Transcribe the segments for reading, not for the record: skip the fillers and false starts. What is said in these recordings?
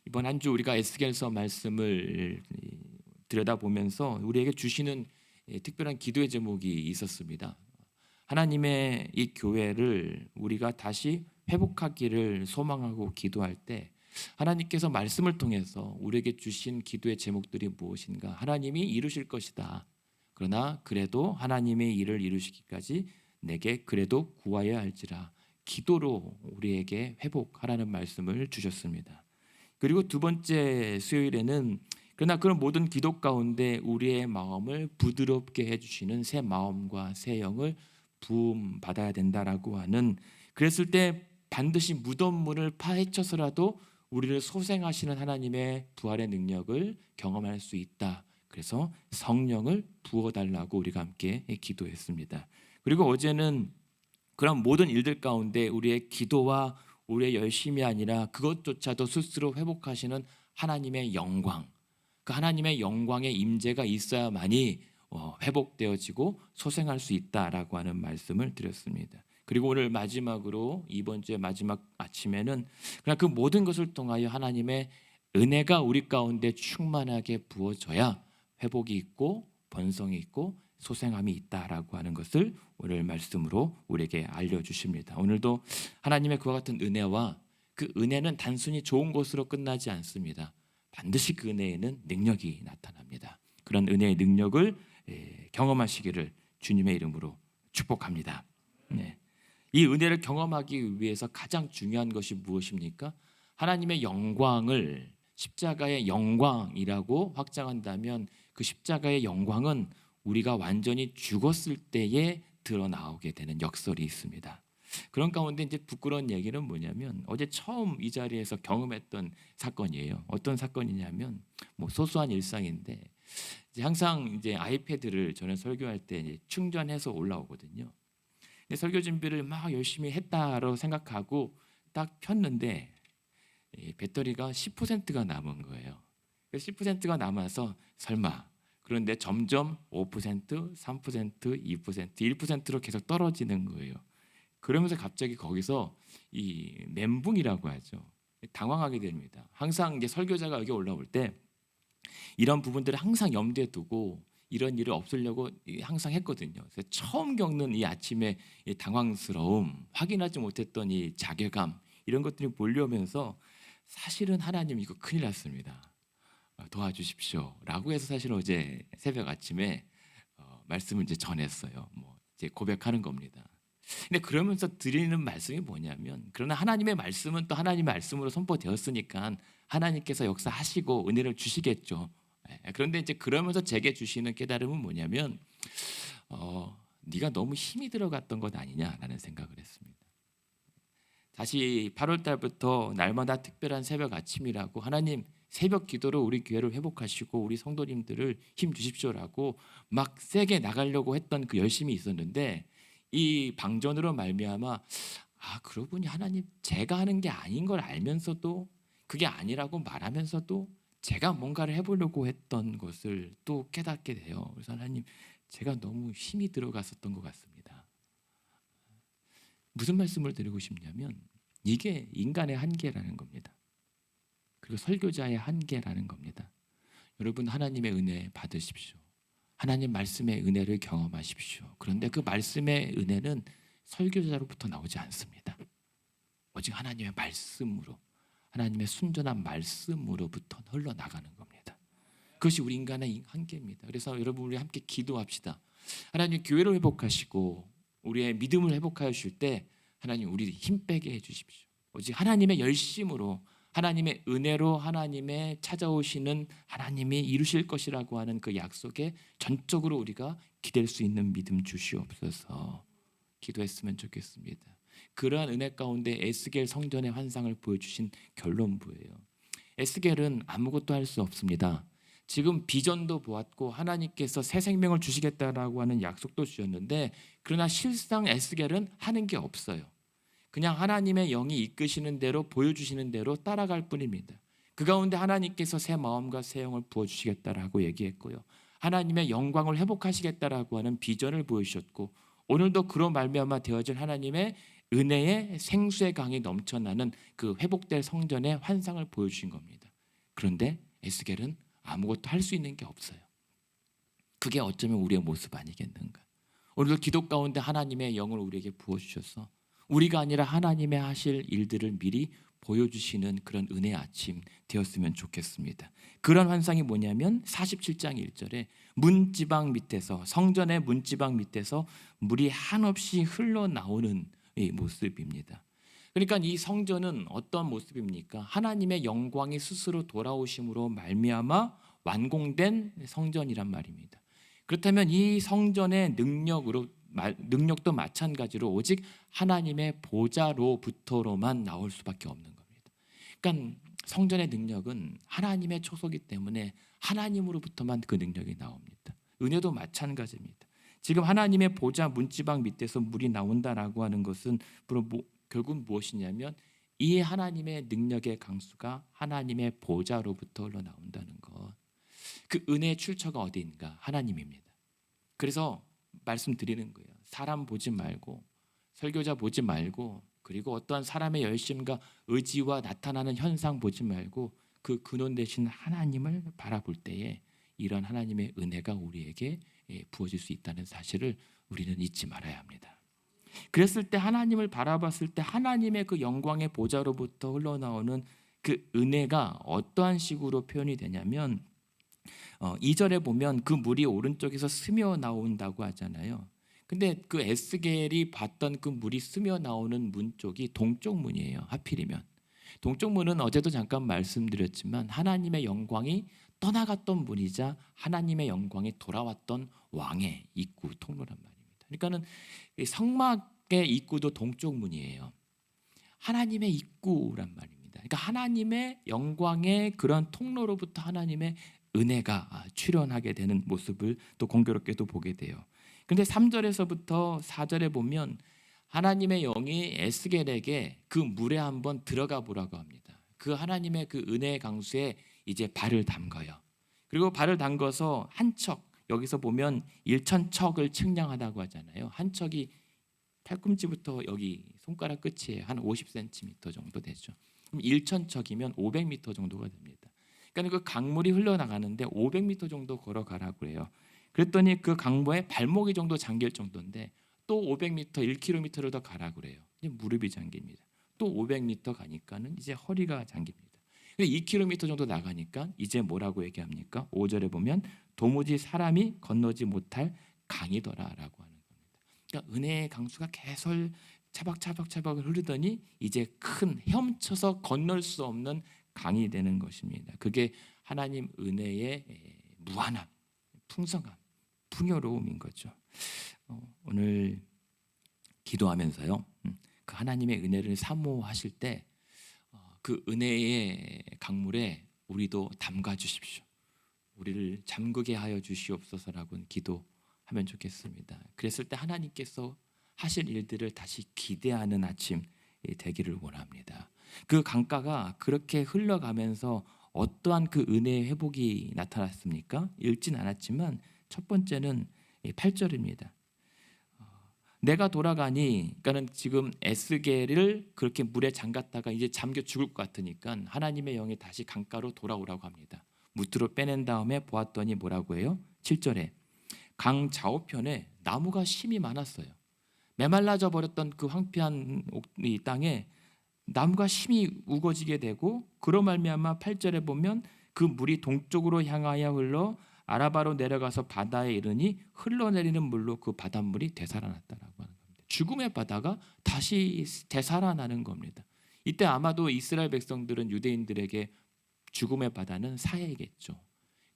이번 한 주 우리가 에스겔서 말씀을 들여다보면서 우리에게 주시는 특별한 기도의 제목이 있었습니다. 하나님의 이 교회를 우리가 다시 회복하기를 소망하고 기도할 때 하나님께서 말씀을 통해서 우리에게 주신 기도의 제목들이 무엇인가? 하나님이 이루실 것이다. 그러나 그래도 하나님의 일을 이루시기까지 내게 그래도 구하여야 할지라. 기도로 우리에게 회복하라는 말씀을 주셨습니다. 그리고 두 번째 수요일에는 그러나 그런 모든 기도 가운데 우리의 마음을 부드럽게 해주시는 새 마음과 새 영을 부음 받아야 된다라고 하는, 그랬을 때 반드시 무덤 문을 파헤쳐서라도 우리를 소생하시는 하나님의 부활의 능력을 경험할 수 있다. 그래서 성령을 부어달라고 우리가 함께 기도했습니다. 그리고 어제는 그런 모든 일들 가운데 우리의 기도와 우리의 열심이 아니라 그것조차도 스스로 회복하시는 하나님의 영광, 그 하나님의 영광의 임재가 있어야만이 회복되어지고 소생할 수 있다라고 하는 말씀을 드렸습니다. 그리고 오늘 마지막으로 이번 주의 마지막 아침에는 그러나 그 모든 것을 통하여 하나님의 은혜가 우리 가운데 충만하게 부어져야 회복이 있고 번성이 있고 소생함이 있다라고 하는 것을 오늘 말씀으로 우리에게 알려주십니다. 오늘도 하나님의 그와 같은 은혜와 그 은혜는 단순히 좋은 것으로 끝나지 않습니다. 반드시 그 은혜에는 능력이 나타납니다. 그런 은혜의 능력을 경험하시기를 주님의 이름으로 축복합니다. 네. 이 은혜를 경험하기 위해서 가장 중요한 것이 무엇입니까? 하나님의 영광을 십자가의 영광이라고 확장한다면 그 십자가의 영광은 우리가 완전히 죽었을 때에 드러나오게 되는 역설이 있습니다. 그런 가운데 이제 부끄러운 얘기는 뭐냐면 어제 처음 이 자리에서 경험했던 사건이에요. 어떤 사건이냐면 뭐 소소한 일상인데 이제 항상 이제 아이패드를 저는 설교할 때 이제 충전해서 올라오거든요. 근데 설교 준비를 막 열심히 했다고 생각하고 딱 폈는데 배터리가 10%가 남은 거예요. 10%가 남아서 설마, 그런데 점점 5%, 3%, 2%, 1%로 계속 떨어지는 거예요. 그러면서 갑자기 거기서 이 멘붕이라고 하죠. 당황하게 됩니다. 항상 이제 설교자가 여기 올라올 때 이런 부분들을 항상 염두에 두고 이런 일을 없애려고 항상 했거든요. 그래서 처음 겪는 이 아침에 이 당황스러움, 확인하지 못했던 이 자괴감, 이런 것들이 몰려오면서 사실은 하나님 이거 큰일 났습니다. 도와주십시오라고 해서 사실 어제 새벽 아침에 말씀을 이제 전했어요. 뭐 이제 고백하는 겁니다. 근데 그러면서 드리는 말씀이 뭐냐면, 그러나 하나님의 말씀은 또 하나님의 말씀으로 선포되었으니까 하나님께서 역사하시고 은혜를 주시겠죠. 그런데 이제 그러면서 제게 주시는 깨달음은 뭐냐면 네가 너무 힘이 들어갔던 것 아니냐라는 생각을 했습니다. 다시 8월 달부터 날마다 특별한 새벽 아침이라고 하나님 새벽 기도로 우리 교회를 회복하시고 우리 성도님들을 힘 주십시오라고 막 세게 나가려고 했던 그 열심이 있었는데, 이 방전으로 말미암아 그러고 보니 하나님 제가 하는 게 아닌 걸 알면서도 그게 아니라고 말하면서도 제가 뭔가를 해보려고 했던 것을 또 깨닫게 돼요. 그래서 하나님 제가 너무 힘이 들어갔었던 것 같습니다. 무슨 말씀을 드리고 싶냐면 이게 인간의 한계라는 겁니다. 그리고 설교자의 한계라는 겁니다. 여러분 하나님의 은혜 받으십시오. 하나님 말씀의 은혜를 경험하십시오. 그런데 그 말씀의 은혜는 설교자로부터 나오지 않습니다. 오직 하나님의 말씀으로, 하나님의 순전한 말씀으로부터 흘러나가는 겁니다. 그것이 우리 인간의 한계입니다. 그래서 여러분 우리 함께 기도합시다. 하나님 교회를 회복하시고 우리의 믿음을 회복하여 주실 때 하나님 우리 힘 빼게 해주십시오. 오직 하나님의 열심으로, 하나님의 은혜로 하나님의 찾아오시는 하나님이 이루실 것이라고 하는 그 약속에 전적으로 우리가 기댈 수 있는 믿음 주시옵소서. 기도했으면 좋겠습니다. 그러한 은혜 가운데 에스겔 성전의 환상을 보여주신 결론부예요. 에스겔은 아무것도 할 수 없습니다. 지금 비전도 보았고 하나님께서 새 생명을 주시겠다라고 하는 약속도 주셨는데, 그러나 실상 에스겔은 하는 게 없어요. 그냥 하나님의 영이 이끄시는 대로 보여주시는 대로 따라갈 뿐입니다. 그 가운데 하나님께서 새 마음과 새 영을 부어주시겠다라고 얘기했고요. 하나님의 영광을 회복하시겠다라고 하는 비전을 보여주셨고, 오늘도 그런 말미암아 되어질 하나님의 은혜의 생수의 강이 넘쳐나는 그 회복될 성전의 환상을 보여주신 겁니다. 그런데 에스겔은 아무것도 할 수 있는 게 없어요. 그게 어쩌면 우리의 모습 아니겠는가. 오늘도 기도 가운데 하나님의 영을 우리에게 부어주셔서 우리가 아니라 하나님의 하실 일들을 미리 보여주시는 그런 은혜의 아침 되었으면 좋겠습니다. 그런 환상이 뭐냐면 47장 1절에 문지방 밑에서, 성전의 문지방 밑에서 물이 한없이 흘러나오는 이 모습입니다. 그러니까 이 성전은 어떤 모습입니까? 하나님의 영광이 스스로 돌아오심으로 말미암아 완공된 성전이란 말입니다. 그렇다면 이 성전의 능력도 마찬가지로 오직 하나님의 보좌로부터로만 나올 수밖에 없는 겁니다. 그러니까 성전의 능력은 하나님의 초소이기 때문에 하나님으로부터만 그 능력이 나옵니다. 은혜도 마찬가지입니다. 지금 하나님의 보좌 문지방 밑에서 물이 나온다라고 하는 것은 결국 무엇이냐면 이 하나님의 능력의 강수가 하나님의 보좌로부터 흘러나온다는 것. 그 은혜의 출처가 어디인가? 하나님입니다. 그래서 말씀드리는 거예요. 사람 보지 말고, 설교자 보지 말고, 그리고 어떠한 사람의 열심과 의지와 나타나는 현상 보지 말고 그 근원 되신 하나님을 바라볼 때에 이런 하나님의 은혜가 우리에게 부어질 수 있다는 사실을 우리는 잊지 말아야 합니다. 그랬을 때 하나님을 바라봤을 때 하나님의 그 영광의 보좌로부터 흘러나오는 그 은혜가 어떠한 식으로 표현이 되냐면 2절에 보면 그 물이 오른쪽에서 스며 나온다고 하잖아요. 근데 그 에스겔이 봤던 그 물이 스며 나오는 문 쪽이 동쪽 문이에요. 하필이면 동쪽 문은 어제도 잠깐 말씀드렸지만 하나님의 영광이 떠나갔던 문이자 하나님의 영광이 돌아왔던 왕의 입구 통로란 말입니다. 그러니까는 성막의 입구도 동쪽 문이에요. 하나님의 입구란 말입니다. 그러니까 하나님의 영광의 그런 통로로부터 하나님의 은혜가 출현하게 되는 모습을 또 공교롭게도 보게 돼요. 그런데 3절에서부터 4절에 보면 하나님의 영이 에스겔에게 그 물에 한번 들어가 보라고 합니다. 그 하나님의 그 은혜의 강수에 이제 발을 담가요. 그리고 발을 담가서 한 척, 여기서 보면 1,000척을 측량하다고 하잖아요. 한 척이 팔꿈치부터 여기 손가락 끝이에요. 한 50cm 정도 되죠. 그럼 1,000척이면 500m 정도가 됩니다. 그러니까 그 강물이 흘러나가는데 500m 정도 걸어가라고 해요. 그랬더니 그 강보에 발목이 정도 잠길 정도인데 또 500m, 1km를 더 가라고 그래요. 이제 무릎이 잠깁니다. 또 500m 가니까는 이제 허리가 잠깁니다. 2km 정도 나가니까 이제 뭐라고 얘기합니까? 5절에 보면 도무지 사람이 건너지 못할 강이더라라고 하는 겁니다. 그러니까 은혜의 강수가 계속 차박차박 흐르더니 이제 큰 헤엄쳐서 건널 수 없는 강이 되는 것입니다. 그게 하나님 은혜의 무한함, 풍성함, 풍요로움인 거죠. 오늘 기도하면서요, 그 하나님의 은혜를 사모하실 때 그 은혜의 강물에 우리도 담가 주십시오. 우리를 잠그게 하여 주시옵소서라고 기도하면 좋겠습니다. 그랬을 때 하나님께서 하실 일들을 다시 기대하는 아침 되기를 원합니다. 그 강가가 그렇게 흘러가면서 어떠한 그 은혜의 회복이 나타났습니까? 읽진 않았지만 첫 번째는 8절입니다. 내가 돌아가니, 그러니까는 지금 에스겔을 그렇게 물에 잠갔다가 이제 잠겨 죽을 것 같으니까 하나님의 영이 다시 강가로 돌아오라고 합니다. 무트로 빼낸 다음에 보았더니 뭐라고 해요? 7절에 강 좌우편에 나무가 심이 많았어요. 메말라져 버렸던 그 황폐한 이 땅에 나무가 심이 우거지게 되고, 그로 말미암아 8절에 보면 그 물이 동쪽으로 향하여 흘러 아라바로 내려가서 바다에 이르니 흘러내리는 물로 그 바닷물이 되살아났다라고 하는 겁니다. 죽음의 바다가 다시 되살아나는 겁니다. 이때 아마도 이스라엘 백성들은 유대인들에게 죽음의 바다는 사해겠죠.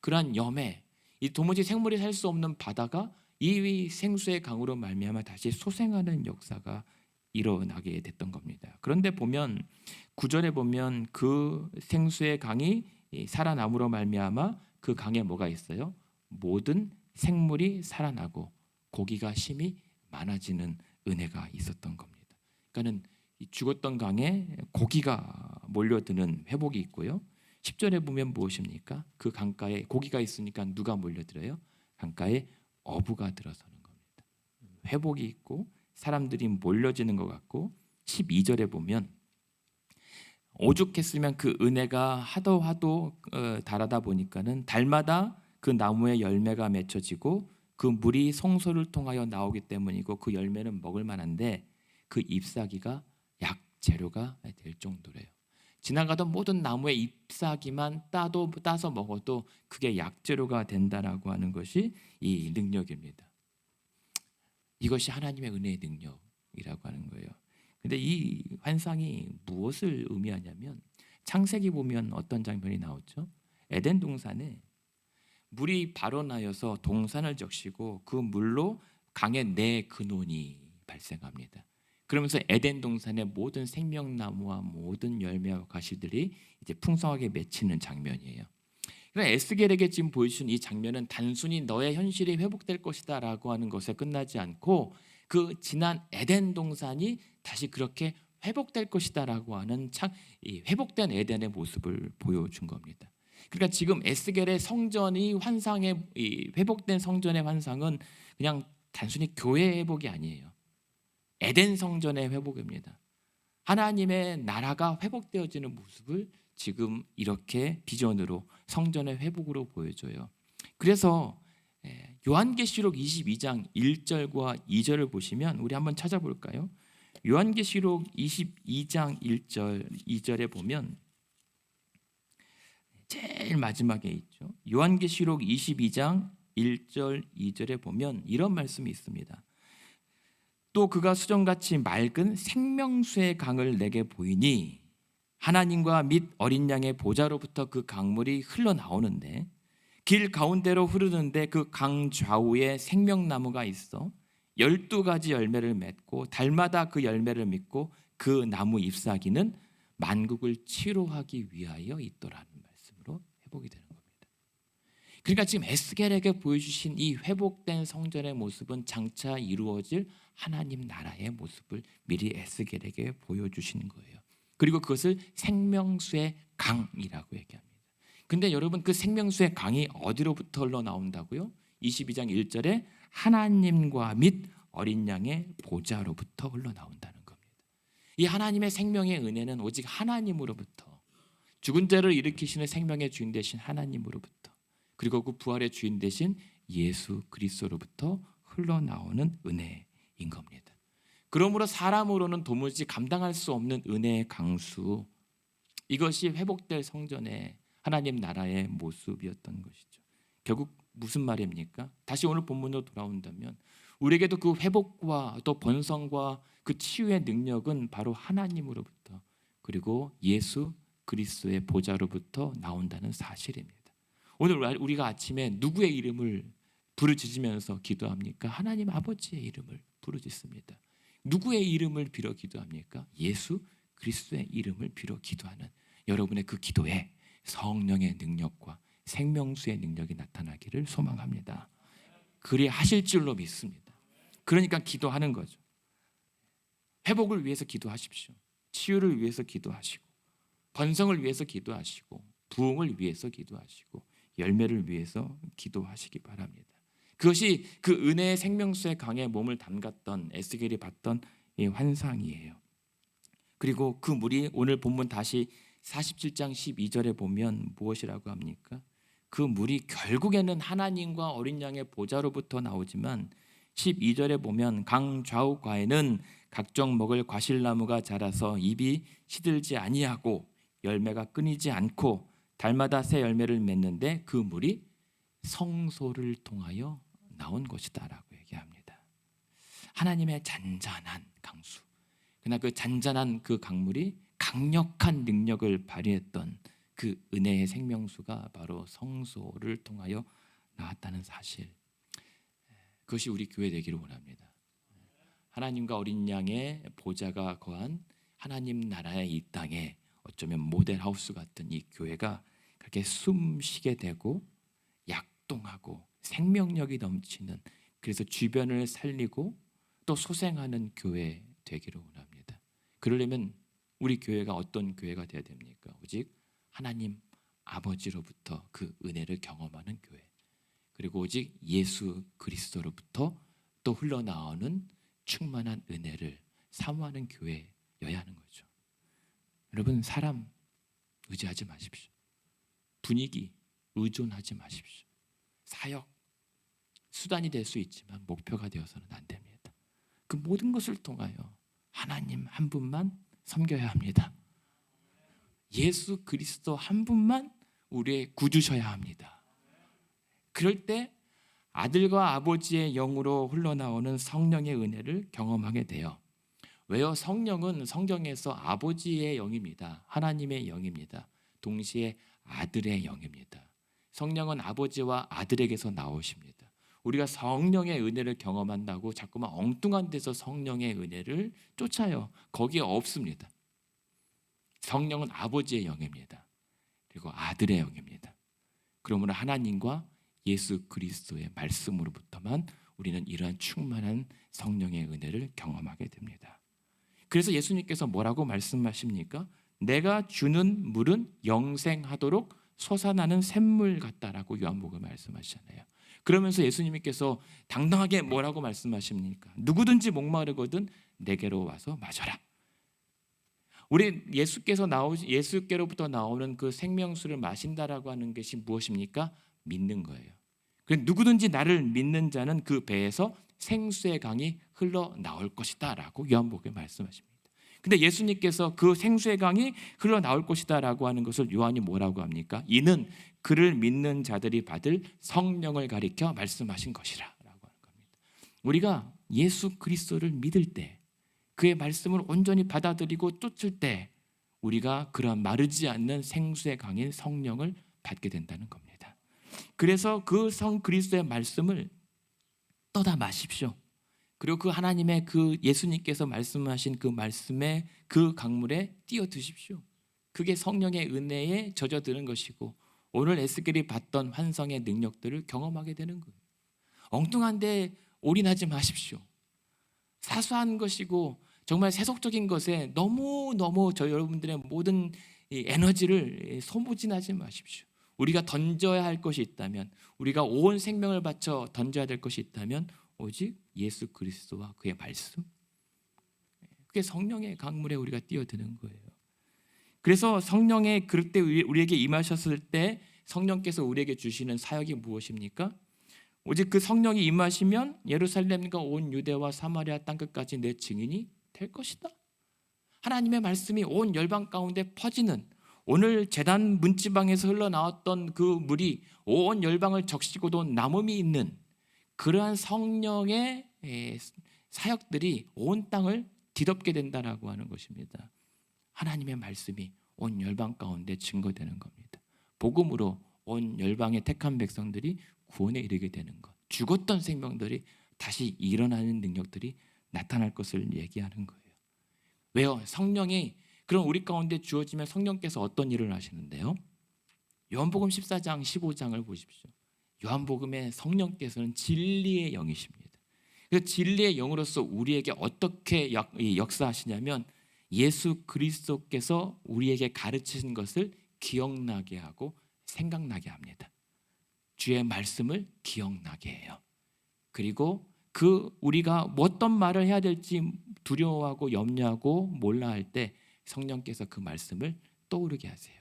그러한 염해, 이 도무지 생물이 살 수 없는 바다가 이 생수의 강으로 말미암아 다시 소생하는 역사가 일어나게 됐던 겁니다. 그런데 보면 9절에 보면 그 생수의 강이 살아남으로 말미암아 그 강에 뭐가 있어요? 모든 생물이 살아나고 고기가 심히 많아지는 은혜가 있었던 겁니다. 그러니까는 죽었던 강에 고기가 몰려드는 회복이 있고요. 10절에 보면 무엇입니까? 그 강가에 고기가 있으니까 누가 몰려들어요? 강가에 어부가 들어서는 겁니다. 회복이 있고 사람들이 몰려지는 것 같고, 12절에 보면 오죽했으면 그 은혜가 하도 달하다 보니까는 달마다 그 나무에 열매가 맺혀지고 그 물이 성소를 통하여 나오기 때문이고 그 열매는 먹을 만한데 그 잎사귀가 약재료가 될 정도래요. 지나가던 모든 나무의 잎사귀만 따서 먹어도 그게 약재료가 된다라고 하는 것이 이 능력입니다. 이것이 하나님의 은혜의 능력이라고 하는 거예요. 근데 이 환상이 무엇을 의미하냐면 창세기 보면 어떤 장면이 나오죠? 에덴 동산에 물이 발원하여서 동산을 적시고 그 물로 강의 네 근원이 발생합니다. 그러면서 에덴 동산의 모든 생명나무와 모든 열매와 가시들이 이제 풍성하게 맺히는 장면이에요. 그러니까 에스겔에게 지금 보여주신 이 장면은 단순히 너의 현실이 회복될 것이다라고 하는 것에 끝나지 않고 그 지난 에덴 동산이 다시 그렇게 회복될 것이다라고 하는 이 회복된 에덴의 모습을 보여준 겁니다. 그러니까 지금 에스겔의 성전이 환상의 이 회복된 성전의 환상은 그냥 단순히 교회 회복이 아니에요. 에덴 성전의 회복입니다. 하나님의 나라가 회복되어지는 모습을 지금 이렇게 비전으로 성전의 회복으로 보여줘요. 그래서 요한계시록 22장 1절과 2절을 보시면 우리 한번 찾아볼까요? 요한계시록 22장 1절 2절에 보면 제일 마지막에 있죠. 요한계시록 22장 1절 2절에 보면 이런 말씀이 있습니다. 또 그가 수정같이 맑은 생명수의 강을 내게 보이니 하나님과 및 어린 양의 보좌로부터 그 강물이 흘러나오는데 길 가운데로 흐르는데 그 강 좌우에 생명나무가 있어 12가지 열매를 맺고 달마다 그 열매를 맺고 그 나무 잎사귀는 만국을 치료하기 위하여 있더라는 말씀으로 회복이 되는 겁니다. 그러니까 지금 에스겔에게 보여주신 이 회복된 성전의 모습은 장차 이루어질 하나님 나라의 모습을 미리 에스겔에게 보여주시는 거예요. 그리고 그것을 생명수의 강이라고 얘기합니다. 근데 여러분 그 생명수의 강이 어디로부터 흘러나온다고요? 22장 1절에 하나님과 및 어린 양의 보좌로부터 흘러나온다는 겁니다. 이 하나님의 생명의 은혜는 오직 하나님으로부터 죽은 자를 일으키시는 생명의 주인 되신 하나님으로부터 그리고 그 부활의 주인 되신 예수 그리스도로부터 흘러나오는 은혜인 겁니다. 그러므로 사람으로는 도무지 감당할 수 없는 은혜의 강수, 이것이 회복될 성전의 하나님 나라의 모습이었던 것이죠. 결국 무슨 말입니까? 다시 오늘 본문으로 돌아온다면 우리에게도 그 회복과 또 번성과 그 치유의 능력은 바로 하나님으로부터 그리고 예수 그리스도의 보좌로부터 나온다는 사실입니다. 오늘 우리가 아침에 누구의 이름을 부르짖으면서 기도합니까? 하나님 아버지의 이름을 부르짖습니다. 누구의 이름을 빌어 기도합니까? 예수 그리스도의 이름을 빌어 기도하는 여러분의 그 기도에 성령의 능력과 생명수의 능력이 나타나기를 소망합니다. 그리 하실 줄로 믿습니다. 그러니까 기도하는 거죠. 회복을 위해서 기도하십시오. 치유를 위해서 기도하시고 번성을 위해서 기도하시고 부흥을 위해서 기도하시고 열매를 위해서 기도하시기 바랍니다. 그것이 그 은혜의 생명수의 강에 몸을 담갔던 에스겔이 봤던 이 환상이에요. 그리고 그 물이 오늘 본문 다시 47장 12절에 보면 무엇이라고 합니까? 그 물이 결국에는 하나님과 어린 양의 보좌로부터 나오지만 12절에 보면 강 좌우가에는 각종 먹을 과실나무가 자라서 잎이 시들지 아니하고 열매가 끊이지 않고 달마다 새 열매를 맺는데 그 물이 성소를 통하여 나온 것이다라고 얘기합니다. 하나님의 잔잔한 강수. 그러나 그 잔잔한 그 강물이 강력한 능력을 발휘했던 그 은혜의 생명수가 바로 성소를 통하여 나왔다는 사실. 그것이 우리 교회 되기를 원합니다. 하나님과 어린 양의 보좌가 거한 하나님 나라의 이 땅에 어쩌면 모델하우스 같은 이 교회가 그렇게 숨쉬게 되고 약동하고 생명력이 넘치는, 그래서 주변을 살리고 또 소생하는 교회 되기를 원합니다. 그러려면 우리 교회가 어떤 교회가 되어야 됩니까? 오직 하나님 아버지로부터 그 은혜를 경험하는 교회, 그리고 오직 예수 그리스도로부터 또 흘러나오는 충만한 은혜를 사모하는 교회여야 하는 거죠. 여러분, 사람 의지하지 마십시오. 분위기 의존하지 마십시오. 사역 수단이 될 수 있지만 목표가 되어서는 안 됩니다. 그 모든 것을 통하여 하나님 한 분만 섬겨야 합니다. 예수 그리스도 한 분만 우리의 구주셔야 합니다. 그럴 때 아들과 아버지의 영으로 흘러나오는 성령의 은혜를 경험하게 돼요. 왜요? 성령은 성경에서 아버지의 영입니다. 하나님의 영입니다. 동시에 아들의 영입니다. 성령은 아버지와 아들에게서 나오십니다. 우리가 성령의 은혜를 경험한다고 자꾸만 엉뚱한 데서 성령의 은혜를 쫓아요. 거기에 없습니다. 성령은 아버지의 영입니다. 그리고 아들의 영입니다. 그러므로 하나님과 예수 그리스도의 말씀으로부터만 우리는 이러한 충만한 성령의 은혜를 경험하게 됩니다. 그래서 예수님께서 뭐라고 말씀하십니까? 내가 주는 물은 영생하도록 솟아나는 샘물 같다라고 요한복음 말씀하시잖아요. 그러면서 예수님께서 당당하게 뭐라고 말씀하십니까? 누구든지 목마르거든 내게로 와서 마셔라. 우리 예수께로부터 나오는 그 생명수를 마신다라고 하는 것이 무엇입니까? 믿는 거예요. 누구든지 나를 믿는 자는 그 배에서 생수의 강이 흘러나올 것이다 라고 요한복음에 말씀하십니다. 근데 예수님께서 그 생수의 강이 흘러나올 것이다 라고 하는 것을 요한이 뭐라고 합니까? 이는 그를 믿는 자들이 받을 성령을 가리켜 말씀하신 것이라 라고 하는 겁니다. 우리가 예수 그리스도를 믿을 때, 그의 말씀을 온전히 받아들이고 쫓을 때 우리가 그런 마르지 않는 생수의 강인 성령을 받게 된다는 겁니다. 그래서 그 성 그리스도의 말씀을 떠다 마십시오. 그리고 그 하나님의 그 예수님께서 말씀하신 그 말씀의 그 강물에 뛰어 드십시오. 그게 성령의 은혜에 젖어드는 것이고 오늘 에스겔이 봤던 환상의 능력들을 경험하게 되는 거예요. 엉뚱한 데 올인하지 마십시오. 사소한 것이고 정말 세속적인 것에 너무너무 여러분들의 모든 에너지를 소모진하지 마십시오. 우리가 던져야 할 것이 있다면, 우리가 온 생명을 바쳐 던져야 될 것이 있다면 오직 예수 그리스도와 그의 말씀, 그게 성령의 강물에 우리가 뛰어드는 거예요. 그래서 성령의 그럴 때 우리에게 임하셨을 때 성령께서 우리에게 주시는 사역이 무엇입니까? 오직 그 성령이 임하시면 예루살렘과 온 유대와 사마리아 땅끝까지 내 증인이 될 것이다. 하나님의 말씀이 온 열방 가운데 퍼지는, 오늘 제단 문지방에서 흘러나왔던 그 물이 온 열방을 적시고도 남음이 있는 그러한 성령의 사역들이 온 땅을 뒤덮게 된다라고 하는 것입니다. 하나님의 말씀이 온 열방 가운데 증거되는 겁니다. 복음으로 온 열방의 택한 백성들이 구원에 이르게 되는 것, 죽었던 생명들이 다시 일어나는 능력들이 나타날 것을 얘기하는 거예요. 왜요? 성령이 그럼 우리 가운데 주어지면 성령께서 어떤 일을 하시는데요? 요한복음 14장 15장을 보십시오. 요한복음에 성령께서는 진리의 영이십니다. 그 진리의 영으로서 우리에게 어떻게 역사하시냐면 예수 그리스도께서 우리에게 가르치신 것을 기억나게 하고 생각나게 합니다. 주의 말씀을 기억나게 해요. 그리고 우리가 어떤 말을 해야 될지 두려워하고 염려하고 몰라 할 때 성령께서 그 말씀을 떠오르게 하세요.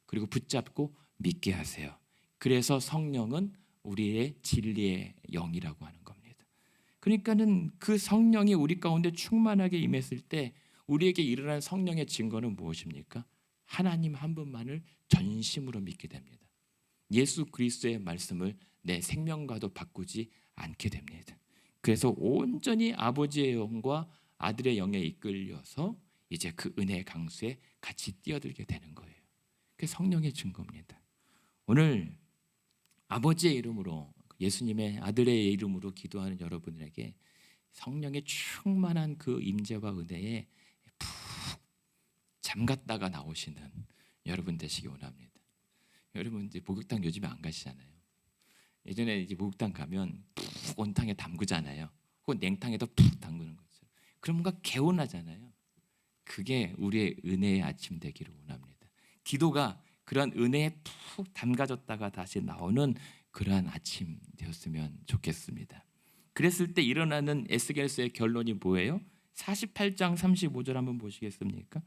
그리고 붙잡고 믿게 하세요. 그래서 성령은 우리의 진리의 영이라고 하는 겁니다. 그러니까는 그 성령이 우리 가운데 충만하게 임했을 때 우리에게 일어난 성령의 증거는 무엇입니까? 하나님 한 분만을 전심으로 믿게 됩니다. 예수 그리스도의 말씀을 내 생명과도 바꾸지 않게 됩니다. 그래서 온전히 아버지의 영과 아들의 영에 이끌려서 이제 그 은혜의 강수에 같이 뛰어들게 되는 거예요. 그게 성령의 증거입니다. 오늘 아버지의 이름으로, 예수님의 아들의 이름으로 기도하는 여러분들에게 성령의 충만한 그 임재와 은혜에 푹 잠갔다가 나오시는 여러분 되시기 원합니다. 여러분 이제 목욕탕 요즘에 안 가시잖아요. 예전에 이제 목욕탕 가면 푹 온탕에 담그잖아요. 혹은 냉탕에도 푹 담그는 거죠. 그럼 뭔가 개운하잖아요. 그게 우리의 은혜의 아침 되기를 원합니다. 기도가 그런 은혜에 푹 담가졌다가 다시 나오는 그러한 아침 되었으면 좋겠습니다. 그랬을 때 일어나는 에스겔서의 결론이 뭐예요? 48장 35절 한번 보시겠습니까?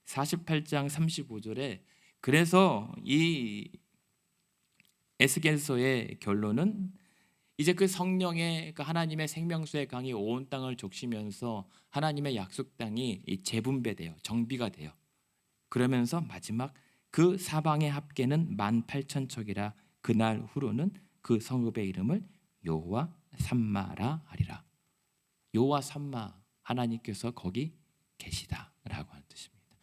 48장 35절에 그래서 이 에스겔서의 결론은 이제 그 성령의 그 하나님의 생명수의 강이 온 땅을 적시면서 하나님의 약속 땅이 재분배돼요. 정비가 돼요. 그러면서 마지막 그 사방의 합계는 18,000척이라 그날 후로는 그 성읍의 이름을 여호와 삼마라 하리라. 여호와 삼마, 하나님께서 거기 계시다라고 하는 뜻입니다.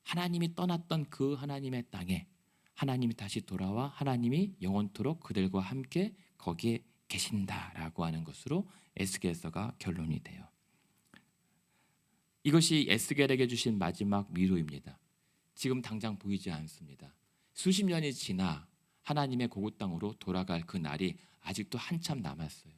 하나님이 떠났던 그 하나님의 땅에 하나님이 다시 돌아와 하나님이 영원토록 그들과 함께 거기에 계신다라고 하는 것으로 에스겔서가 결론이 돼요. 이것이 에스겔에게 주신 마지막 위로입니다. 지금 당장 보이지 않습니다. 수십 년이 지나 하나님의 고국 땅으로 돌아갈 그 날이 아직도 한참 남았어요.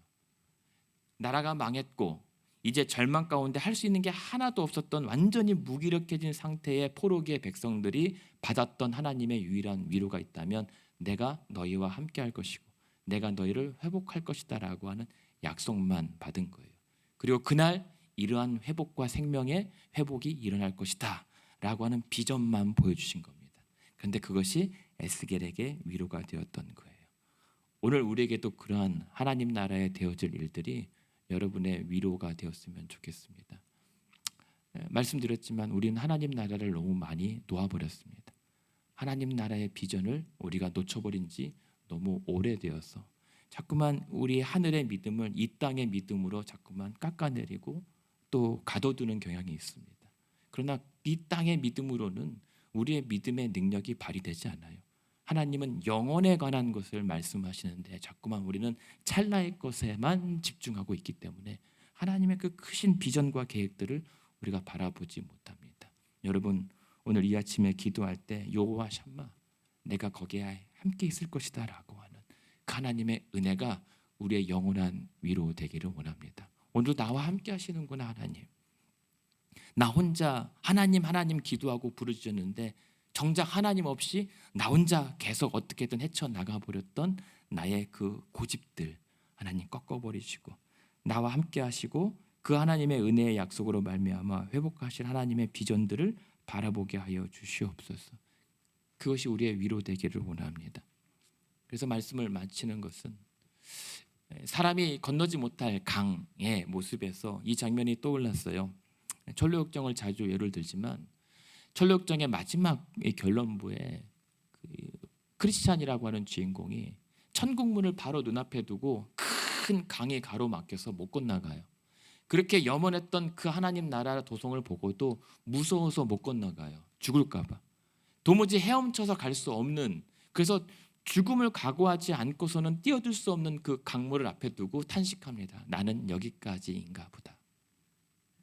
나라가 망했고 이제 절망 가운데 할 수 있는 게 하나도 없었던 완전히 무기력해진 상태의 포로기의 백성들이 받았던 하나님의 유일한 위로가 있다면 내가 너희와 함께 할 것이고 내가 너희를 회복할 것이다 라고 하는 약속만 받은 거예요. 그리고 그날 이러한 회복과 생명의 회복이 일어날 것이다 라고 하는 비전만 보여주신 겁니다. 그런데 그것이 에스겔에게 위로가 되었던 거예요. 오늘 우리에게도 그러한 하나님 나라에 되어질 일들이 여러분의 위로가 되었으면 좋겠습니다. 말씀드렸지만 우리는 하나님 나라를 너무 많이 놓아버렸습니다. 하나님 나라의 비전을 우리가 놓쳐버린 지 너무 오래되어서 자꾸만 우리 하늘의 믿음을 이 땅의 믿음으로 자꾸만 깎아내리고 또 가둬두는 경향이 있습니다. 그러나 이 땅의 믿음으로는 우리의 믿음의 능력이 발휘되지 않아요. 하나님은 영혼에 관한 것을 말씀하시는데 자꾸만 우리는 찰나의 것에만 집중하고 있기 때문에 하나님의 그 크신 비전과 계획들을 우리가 바라보지 못합니다. 여러분 오늘 이 아침에 기도할 때 여호와 샴마 내가 거기에 함께 있을 것이다 라고 하는 그 하나님의 은혜가 우리의 영원한 위로 되기를 원합니다. 오늘도 나와 함께 하시는구나 하나님. 나 혼자 하나님 기도하고 부르짖었는데 정작 하나님 없이 나 혼자 계속 어떻게든 헤쳐나가 버렸던 나의 그 고집들 하나님 꺾어버리시고 나와 함께 하시고 그 하나님의 은혜의 약속으로 말미암아 회복하실 하나님의 비전들을 바라보게 하여 주시옵소서. 그것이 우리의 위로 되기를 원합니다. 그래서 말씀을 마치는 것은 사람이 건너지 못할 강의 모습에서 이 장면이 떠올랐어요. 철로역정을 자주 예를 들지만 철로역정의 마지막 결론부에 크리스찬이라고 하는 주인공이 천국문을 바로 눈앞에 두고 큰 강에 가로막혀서 못 건너가요. 그렇게 염원했던 그 하나님 나라 도성을 보고도 무서워서 못 건너가요. 죽을까 봐. 도무지 헤엄쳐서 갈 수 없는, 그래서 죽음을 각오하지 않고서는 뛰어들 수 없는 그 강물을 앞에 두고 탄식합니다. 나는 여기까지인가 보다.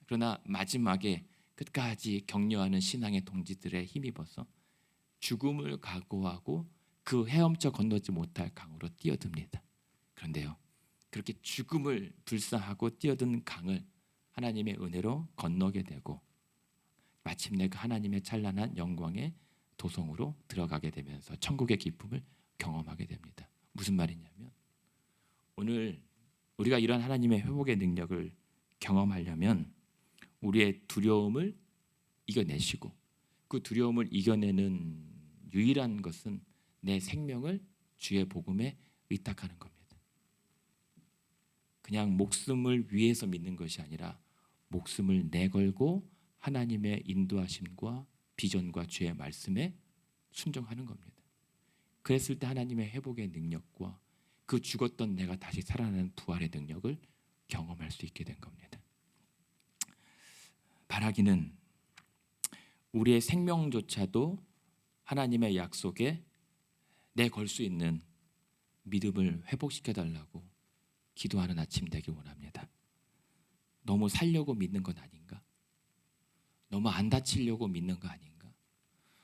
그러나 마지막에 끝까지 격려하는 신앙의 동지들의 힘입어서 죽음을 각오하고 그 헤엄쳐 건너지 못할 강으로 뛰어듭니다. 그런데요, 그렇게 죽음을 불사하고 뛰어든 강을 하나님의 은혜로 건너게 되고 마침내 그 하나님의 찬란한 영광의 도성으로 들어가게 되면서 천국의 기쁨을 경험하게 됩니다. 무슨 말이냐면 오늘 우리가 이런 하나님의 회복의 능력을 경험하려면 우리의 두려움을 이겨내시고 그 두려움을 이겨내는 유일한 것은 내 생명을 주의 복음에 의탁하는 겁니다. 그냥 목숨을 위해서 믿는 것이 아니라 목숨을 내걸고 하나님의 인도하심과 비전과 주의 말씀에 순종하는 겁니다. 그랬을 때 하나님의 회복의 능력과 그 죽었던 내가 다시 살아나는 부활의 능력을 경험할 수 있게 된 겁니다. 바라기는 우리의 생명조차도 하나님의 약속에 내걸 수 있는 믿음을 회복시켜 달라고 기도하는 아침 되길 원합니다. 너무 살려고 믿는 건 아닌가? 너무 안 다치려고 믿는 거 아닌가?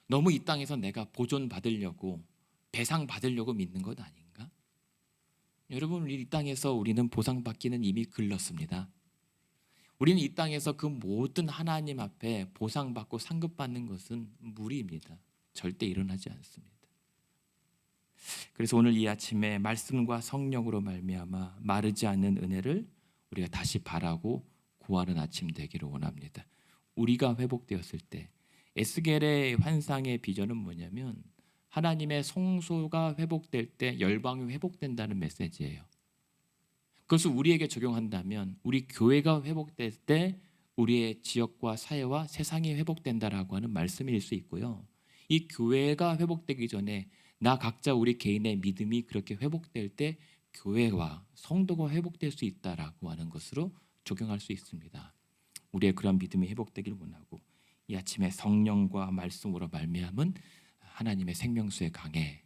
너무 이 땅에서 내가 보존받으려고 배상받으려고 믿는 것 아닌가? 여러분, 이 땅에서 우리는 보상받기는 이미 글렀습니다. 우리는 이 땅에서 그 모든 하나님 앞에 보상받고 상급받는 것은 무리입니다. 절대 일어나지 않습니다. 그래서 오늘 이 아침에 말씀과 성령으로 말미암아 마르지 않는 은혜를 우리가 다시 바라고 구하는 아침 되기를 원합니다. 우리가 회복되었을 때 에스겔의 환상의 비전은 뭐냐면 하나님의 성소가 회복될 때 열방이 회복된다는 메시지예요. 그것을 우리에게 적용한다면 우리 교회가 회복될 때 우리의 지역과 사회와 세상이 회복된다라고 하는 말씀일 수 있고요. 이 교회가 회복되기 전에 나 각자 우리 개인의 믿음이 그렇게 회복될 때 교회와 성도가 회복될 수 있다라고 하는 것으로 적용할 수 있습니다. 우리의 그런 믿음이 회복되길 원하고 이 아침에 성령과 말씀으로 말미암은 하나님의 생명수의 강에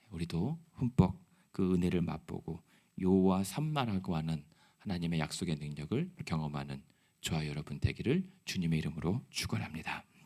우리도 흠뻑 그 은혜를 맛보고 요와 삼마라고 하는 하나님의 약속의 능력을 경험하는 저와 여러분 되기를 주님의 이름으로 축원합니다.